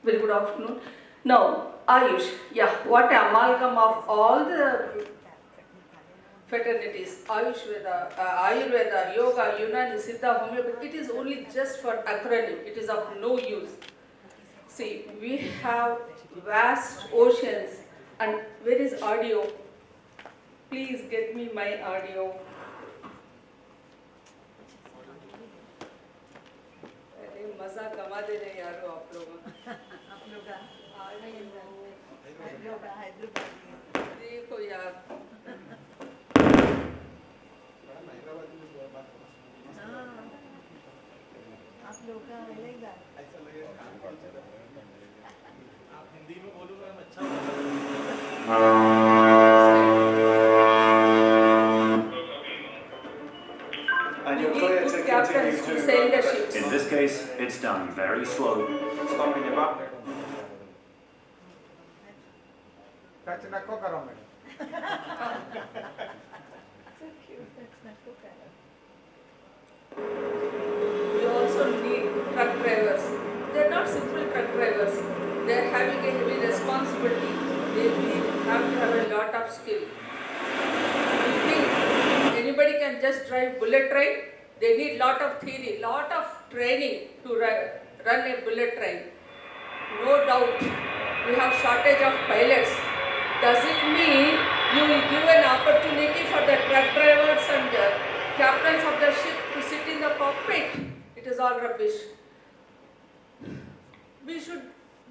Very good afternoon. Now, Ayush, yeah, what amalgam of all the fraternities, Ayurveda, Yoga, Unani, Siddha, Homeopathy, it is only just for acronym, it is of no use. See, we have vast oceans, and where is audio? Please get me my audio. अरे मजा कमा दे रहे यारो आप लोग देखो यार आप लोग का मिलेगा आप हिंदी में बोलोगे हम अच्छा And you're clear to continue to send the ships. In this case, it's done very slow. stop in your back. Touch नको करो madam so cute that's not okay We also need truck drivers. They are not simple truck drivers. They are having a heavy responsibility. They have to have a lot of skill. You think anybody can just drive bullet train? They need lot of theory, lot of training to run a bullet train. No doubt, we have shortage of pilots. Does it mean you will give an opportunity for the truck drivers and the captains of the ship to sit in the cockpit? It is all rubbish. We should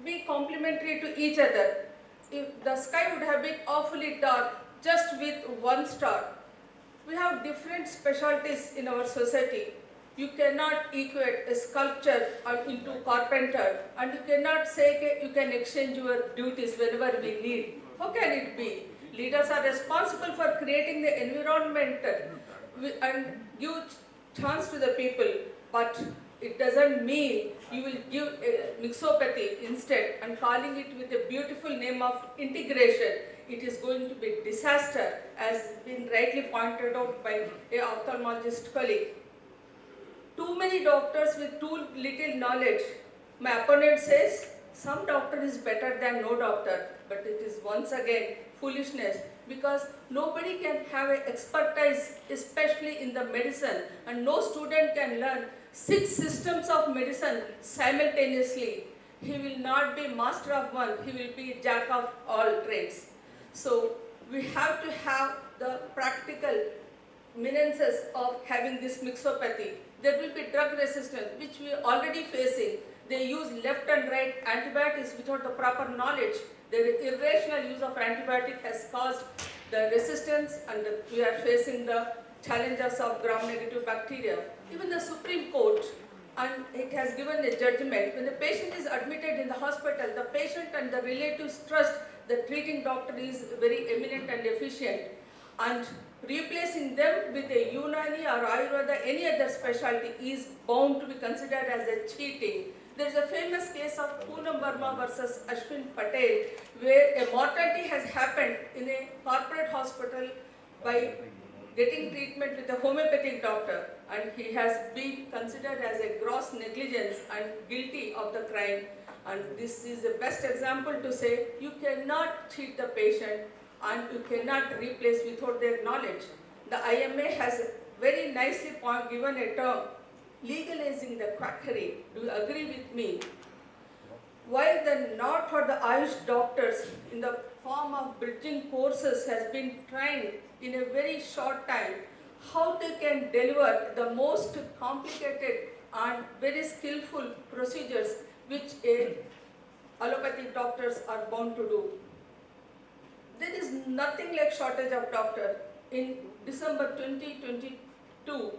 be complementary to each other. If the sky would have been awfully dark just with one star, we have different specialties in our society. You cannot equate a sculpture into carpenter, and you cannot say you can exchange your duties whenever we need. How can it be? Leaders are responsible for creating the environment and give chance to the people, but it doesn't mean you will give mixopathy instead and calling it with a beautiful name of integration. It is going to be disaster, as been rightly pointed out by a ophthalmologist colleague. Too many doctors with too little knowledge. My opponent says some doctor is better than no doctor, but it is once again foolishness, because nobody can have an expertise, especially in the medicine, and no student can learn 6 systems of medicine simultaneously. He will not be master of one, he will be jack of all trades. So we have to have the practical nuances of having this mixopathy. There will be drug resistance, which we are already facing. They use left and right antibiotics without the proper knowledge. The irrational use of antibiotic has caused the resistance, and we are facing the challenges of gram-negative bacteria. Even the Supreme Court, and it has given a judgment, when the patient is admitted in the hospital, the patient and the relatives trust the treating doctor is very eminent and efficient, and replacing them with a Unani or Ayurveda, any other specialty, is bound to be considered as a cheating. There is a famous case of Poonam Verma versus Ashwin Patel, where a mortality has happened in a corporate hospital by getting treatment with a homeopathic doctor, and he has been considered as a gross negligence and guilty of the crime. And this is the best example to say you cannot cheat the patient and you cannot replace without their knowledge. The IMA has very nicely given a term, legalizing the quackery. Do you agree with me? While the not for the Ayush doctors in the form of bridging courses has been trained in a very short time, how they can deliver the most complicated and very skillful procedures which allopathic doctors are bound to do. There is nothing like shortage of doctors. In December 2022,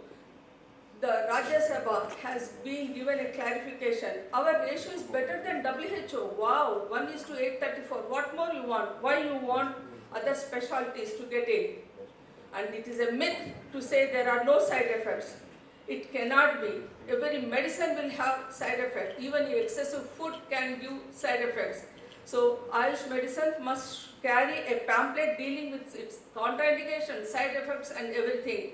the Rajya Sabha has been given a clarification. Our ratio is better than WHO. Wow, 1:834. What more you want? Why you want other specialties to get in? And it is a myth to say there are no side effects. It cannot be. Every medicine will have side effects. Even excessive food can give side effects. So Ayush medicine must carry a pamphlet dealing with its contraindications, side effects and everything.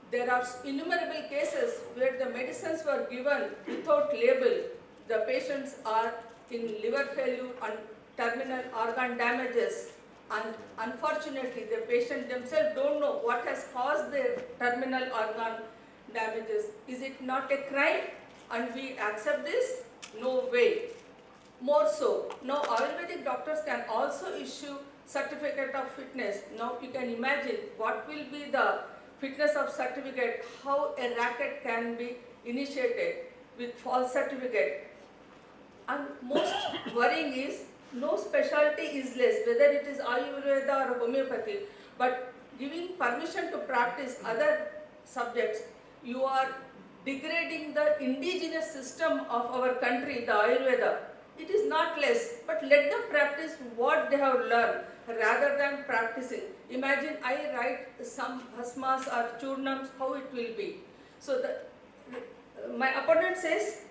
There are innumerable cases where the medicines were given without label. The patients are in liver failure and terminal organ damages. And unfortunately, the patient themselves don't know what has caused their terminal organ damages. Is it not a crime? And we accept this? No way. More so, now Ayurvedic doctors can also issue certificate of fitness. Now you can imagine what will be the fitness of certificate, how a racket can be initiated with false certificate. And most worrying is no specialty is less, whether it is Ayurveda or homeopathy, but giving permission to practice other subjects, you are degrading the indigenous system of our country, the Ayurveda. It is not less, but let them practice what they have learned rather than practicing. Imagine I write some bhasmas or churnams, how it will be. So my opponent says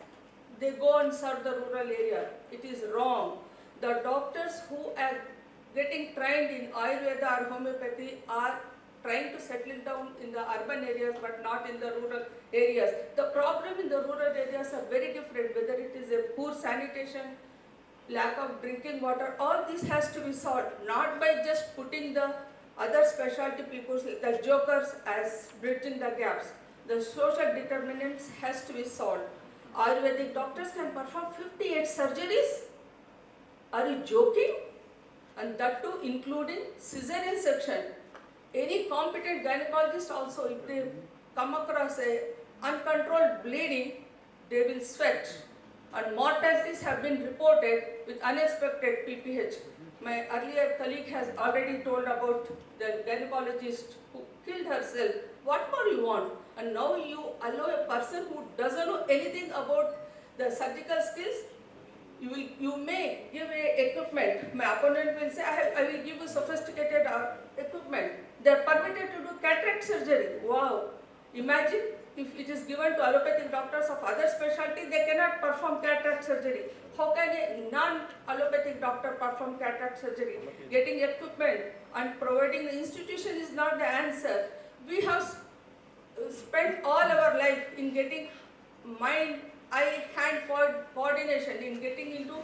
they go and serve the rural area. It is wrong. The doctors who are getting trained in Ayurveda or homeopathy are trying to settle down in the urban areas but not in the rural areas. The problem in the rural areas are very different, whether it is a poor sanitation, lack of drinking water, all this has to be solved, not by just putting the other specialty people, the jokers, as bridging the gaps. The social determinants has to be solved. Ayurvedic doctors can perform 58 surgeries. Are you joking? And that too including cesarean section. Any competent gynecologist also, if they come across a uncontrolled bleeding, they will sweat. And mortalities have been reported with unexpected PPH. My earlier colleague has already told about the gynecologist who killed herself. What more you want? And now you allow a person who doesn't know anything about the surgical skills. You may give a equipment. My opponent will say, I will give you sophisticated equipment. They are permitted to do cataract surgery. Wow! Imagine if it is given to allopathic doctors of other specialty, they cannot perform cataract surgery. How can a non-allopathic doctor perform cataract surgery? Getting equipment and providing the institution is not the answer. We have spent all our life in getting mind, eye, hand coordination, in getting into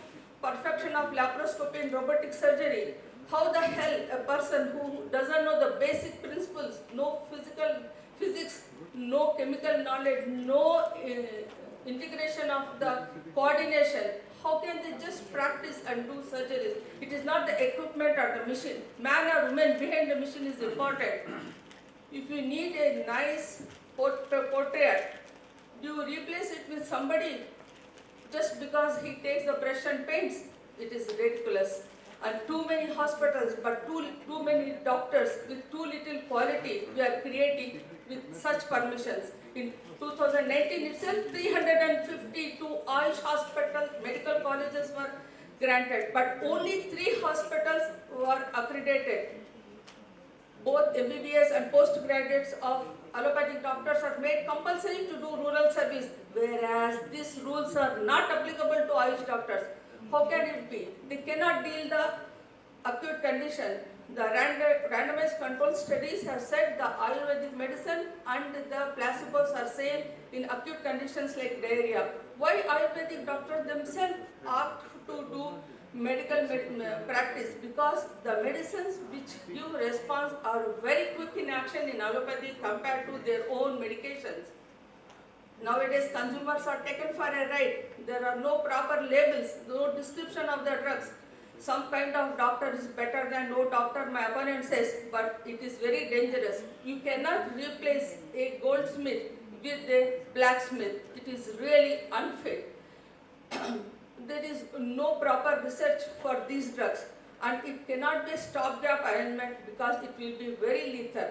perfection of laparoscopy and robotic surgery. How the hell a person who doesn't know the basic principles, no physics, no chemical knowledge, no integration of the coordination, how can they just practice and do surgeries? It is not the equipment or the machine. Man or woman behind the machine is important. If you need a nice portrait, do you replace it with somebody just because he takes the brush and paints? It is ridiculous. And too many hospitals, but too many doctors with too little quality we are creating with such permissions. In 2019 itself, 352 Ayush hospital medical colleges were granted, but only 3 hospitals were accredited. Both MBBS and postgraduates of allopathic doctors are made compulsory to do rural service, whereas these rules are not applicable to Ayush doctors. How can it be? They cannot deal the acute condition. The randomized control studies have said the Ayurvedic medicine and the placebos are same in acute conditions like diarrhea. Why Ayurvedic doctors themselves opt to do medical practice? Because the medicines which give response are very quick in action in allopathy compared to their own medications. Nowadays, consumers are taken for a ride. There are no proper labels, no description of the drugs. Some kind of doctor is better than no doctor, my opponent says, but it is very dangerous. You cannot replace a goldsmith with a blacksmith. It is really unfit. There is no proper research for these drugs, and it cannot be a stopgap arrangement because it will be very lethal.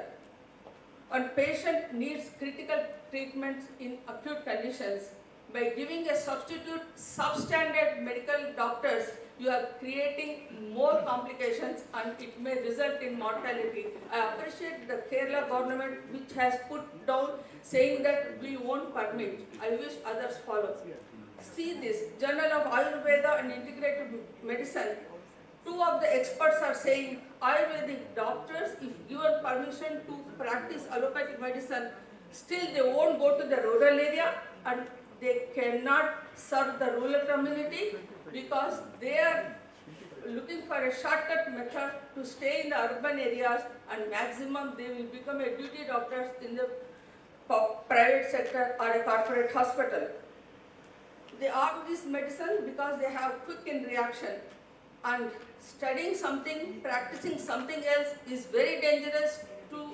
And patient needs critical treatments in acute conditions. By giving a substitute substandard medical doctors, you are creating more complications and it may result in mortality. I appreciate the Kerala government which has put down saying that we won't permit. I wish others follow. See this, Journal of Ayurveda and Integrative Medicine. 2 of the experts are saying Ayurvedic doctors, if given permission to practice allopathic medicine, still they won't go to the rural area and they cannot serve the rural community. because they are looking for a shortcut method to stay in the urban areas, and maximum they will become a duty doctors in the private sector or a corporate hospital. They opt this medicine because they have quick in reaction, and studying something, practicing something else is very dangerous to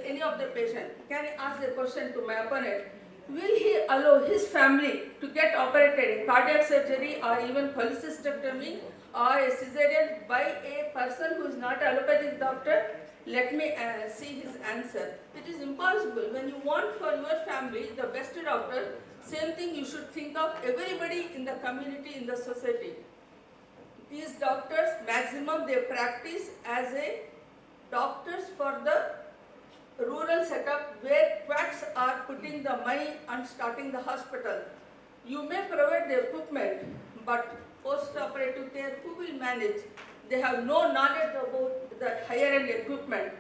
any of the patient. Can I ask a question to my opponent? Will he allow his family to get operated in cardiac surgery or even cholecystectomy or a cesarean by a person who is not an allopathic doctor? Let me see his answer. It is impossible. When you want for your family the best doctor, same thing you should think of everybody in the community, in the society. These doctors, maximum they practice as a doctors for the rural setup where quacks are putting the money and starting the hospital. You may provide the equipment, but post-operative care, who will manage? They have no knowledge about the higher-end equipment.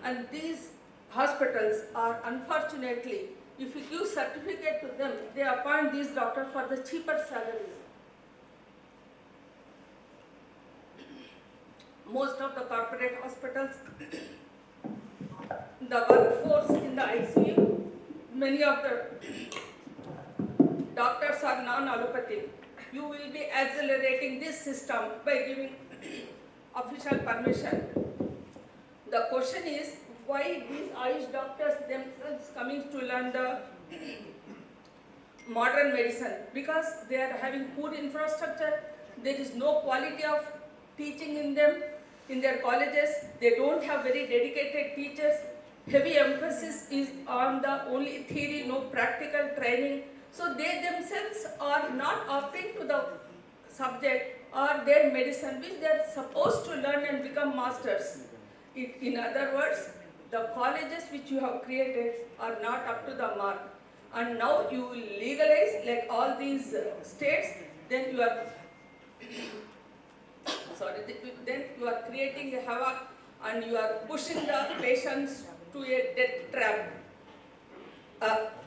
And these hospitals are, unfortunately, if you give certificate to them, they appoint these doctors for the cheaper salaries. Most of the corporate hospitals, the workforce in the ICU, many of the doctors are non-allopathic. You will be accelerating this system by giving official permission. The question is, why these Ayush doctors themselves coming to learn the modern medicine? Because they are having poor infrastructure, there is no quality of teaching in them, in their colleges, they don't have very dedicated teachers, heavy emphasis is on the only theory, no practical training. So they themselves are not opting to the subject or their medicine which they are supposed to learn and become masters. In other words, the colleges which you have created are not up to the mark. And now you will legalize like all these states, then you are then you are creating a havoc and you are pushing the patients to a death trap.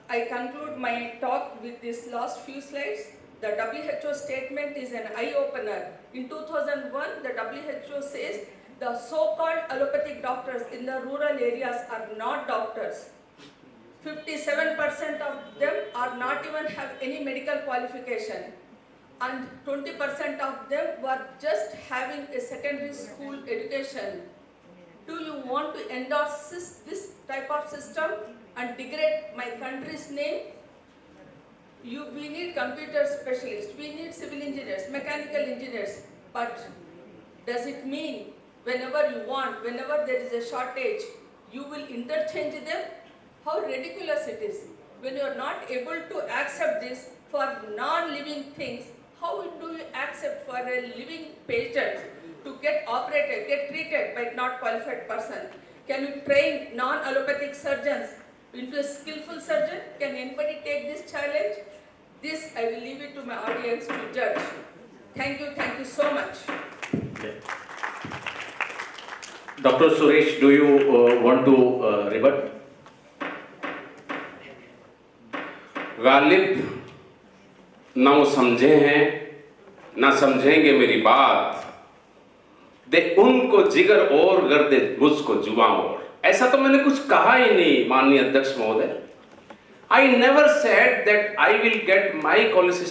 I conclude my talk with this last few slides. The WHO statement is an eye-opener. In 2001, the WHO says the so-called allopathic doctors in the rural areas are not doctors. 57% of them are not even have any medical qualification, and 20% of them were just having a secondary school education. Do you want to endorse this type of system and degrade my country's name? We need computer specialists, we need civil engineers, mechanical engineers, but does it mean whenever you want, whenever there is a shortage, you will interchange them? How ridiculous it is. When you are not able to accept this for non-living things, how do you accept for a living patient to get operated, get treated by not qualified person? Can you train non-allopathic surgeons into a skillful surgeon? Can anybody take this challenge? This I will leave it to my audience to judge. Thank you so much. Okay. Dr. Suresh, do you want to rebut? Ghalib ना वो समझे हैं ना समझेंगे मेरी बात, दे उनको जिगर और गर्दे मुझको जुबां और। ऐसा तो मैंने कुछ कहा ही नहीं माननीय अध्यक्ष महोदय। I never said that I will get my cholecystectomy